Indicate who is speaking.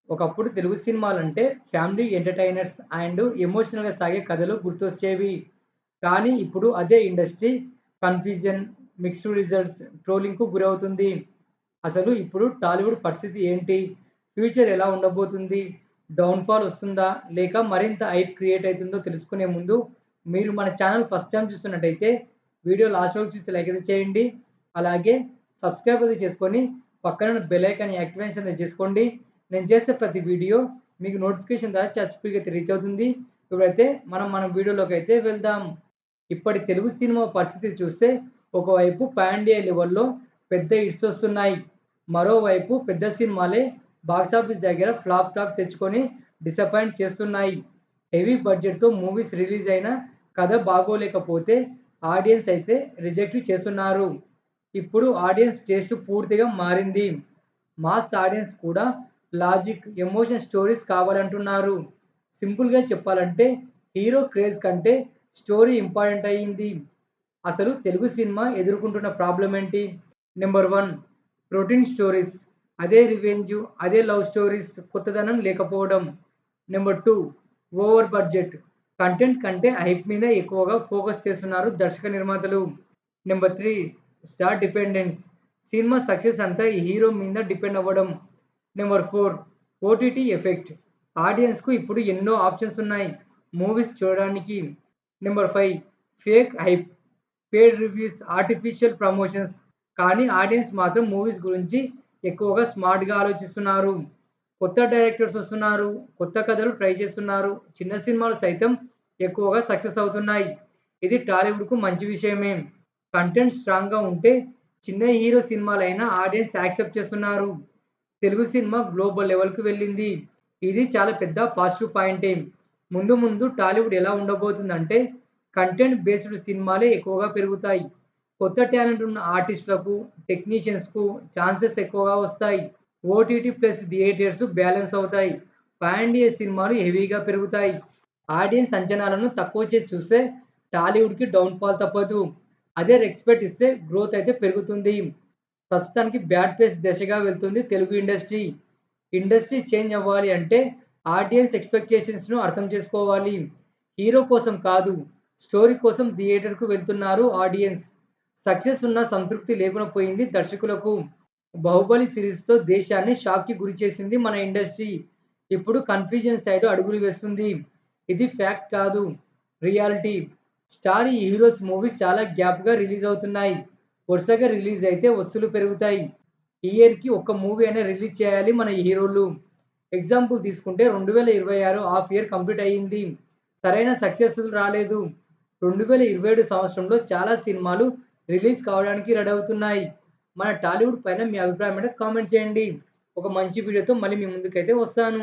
Speaker 1: ఒకప్పుడు తెలుగు సినిమాలంటే family entertainers and ఎమోషనల్‌గా సాగే కథలు గుర్తొచ్చేవి. కానీ ఇప్పుడు అదే ఇండస్ట్రీ కన్‌ఫ్యూజన్, మిక్స్డ్ రిజల్ట్స్, ట్రోలింగ్‌కు గురవుతుంది. అసలు ఇప్పుడు టాలీవుడ్ పరిస్థితి ఏంటి? ఫ్యూచర్ ఎలా ఉండబోతుంది? డౌన్‌ఫాల్ వస్తుందా? లేక మరింత హైప్ క్రియేట్ అయితుందో తెలుసుకునే ముందు మీరు మన ఛానల్ ఫస్ట్ టైమ్ చూస్తున్నట్టయితే వీడియో లాస్ట్ వరకు చూసి లైక్ అయితే చేయండి. అలాగే సబ్స్క్రైబ్ అయితే చేసుకొని పక్కనున్న బెల్ ఐకాన్ యాక్టివేషన్ అయితే చేసుకోండి. నేను చేసే ప్రతి వీడియో మీకు నోటిఫికేషన్ ద్వారా చాలా స్పీడ్‌గా అయితే రీచ్ అవుతుంది. ఇప్పుడైతే మన వీడియోలోకైతే వెళ్దాం. ఇప్పటి తెలుగు సినిమా పరిస్థితి చూస్తే ఒకవైపు పాన్ ఇండియా లెవెల్‌లో పెద్ద హిట్స్ వస్తున్నాయి. మరోవైపు పెద్ద సినిమాలే బాక్సాఫీస్ దగ్గర ఫ్లాప్ టాక్ తెచ్చుకొని డిసప్పాయింట్ చేస్తున్నాయి. హెవీ బడ్జెట్‌తో మూవీస్ రిలీజ్ అయినా కథ బాగోలేకపోతే ఆడియన్స్ అయితే రిజెక్ట్ చేస్తున్నారు. ఇప్పుడు ఆడియన్స్ టేస్ట్ పూర్తిగా మారింది. మాస్ ఆడియన్స్ కూడా లాజిక్, ఎమోషన్ స్టోరీస్ కావాలంటున్నారు. సింపుల్‌గా చెప్పాలంటే హీరో క్రేజ్ కంటే స్టోరీ ఇంపార్టెంట్ అయింది. అసలు తెలుగు సినిమా ఎదుర్కొంటున్న ప్రాబ్లమ్ ఏంటి? Number 1 routine stories. అదే రివెంజ్, అదే లవ్ స్టోరీస్ కొత్తదనం లేకపోవడం. Number 2 over budget. కంటెంట్ కంటే హైప్ మీద ఎక్కువగా ఫోకస్ చేస్తున్నారు దర్శక నిర్మాతలు. Number 3 star dependence. Cinema success అంతా ఈ హీరో మీద డిపెండ్ అవ్వడం. Number 4 OTT effect. ఆడియన్స్‌కు ఇప్పుడు ఎన్నో ఆప్షన్స్ ఉన్నాయి మూవీస్ చూడడానికి. Number 5 fake hype. Paid reviews, artificial promotions. కానీ ఆడియన్స్ మాత్రం మూవీస్ గురించి ఎక్కువగా స్మార్ట్‌గా ఆలోచిస్తున్నారు. కొత్త డైరెక్టర్స్ వస్తున్నారు. కొత్త కథలు ట్రై చేస్తున్నారు. చిన్న సినిమాలు సైతం ఎక్కువగా సక్సెస్ అవుతున్నాయి. ఇది టాలీవుడ్‌కు మంచి విషయమే. కంటెంట్ స్ట్రాంగ్‌గా ఉంటే చిన్న హీరో సినిమాలైనా ఆడియన్స్ యాక్సెప్ట్ చేస్తున్నారు. తెలుగు సినిమా గ్లోబల్ లెవెల్‌కి వెళ్ళింది. ఇది చాలా పెద్ద పాజిటివ్ పాయింటే. ముందు ముందు టాలీవుడ్ ఎలా ఉండబోతుందంటే కంటెంట్ బేస్డ్ సినిమాలే ఎక్కువగా పెరుగుతాయి. కొత్త టాలెంట్ ఉన్న ఆర్టిస్టులకు, టెక్నీషియన్స్‌కు ఛాన్సెస్ ఎక్కువగా వస్తాయి. ఓటీటీ ప్లస్ థియేటర్స్ బ్యాలెన్స్ అవుతాయి. పాన్ ఇండియా సినిమాలు హెవీగా పెరుగుతాయి. ఆడియన్స్ అంచనాలను తక్కువ చేసి చూస్తే టాలీవుడ్‌కి డౌన్‌ఫాల్ తప్పదు. అదే రెస్పెక్ట్ ఇస్తే గ్రోత్ అయితే పెరుగుతుంది. ప్రస్తుతానికి బ్యాడ్ ఫేస్ దశగా వెళ్తుంది తెలుగు ఇండస్ట్రీ. ఇండస్ట్రీ చేంజ్ అవ్వాలి అంటే ఆడియన్స్ ఎక్స్‌పెక్టేషన్స్‌ను అర్థం చేసుకోవాలి. హీరో కోసం కాదు, స్టోరీ కోసం థియేటర్‌కు వెళ్తున్నారు ఆడియన్స్. సక్సెస్ ఉన్న సంతృప్తి లేకుండా పోయింది దర్శకులకు. 'బాహుబలి' సిరీస్‌తో దేశాన్ని షాక్‌కి గురిచేసింది మన ఇండస్ట్రీ. ఇప్పుడు కన్‌ఫ్యూజన్ సైడ్ అడుగులు వేస్తుంది. ఇది ఫ్యాక్ట్ కాదు, రియాలిటీ. స్టార్ హీరోస్ మూవీస్ చాలా గ్యాప్‌గా రిలీజ్ అవుతున్నాయి. వరుసగా రిలీజ్ అయితే వసూళ్లు పెరుగుతాయి. ఇయర్‌కి ఒక్క మూవీ అయినా రిలీజ్ చేయాలి మన హీరోలు. ఎగ్జాంపుల్ తీసుకుంటే 2026 హాఫ్ ఇయర్ కంప్లీట్ అయింది. సరైన సక్సెస్ రాలేదు. 2027 సంవత్సరంలో చాలా సినిమాలు రిలీజ్ కావడానికి రెడీ అవుతున్నాయి. మన టాలీవుడ్ పైన మీ అభిప్రాయం ఏంటో కామెంట్ చేయండి. ఒక మంచి వీడియోతో మళ్ళీ మీ ముందుకైతే వస్తాను.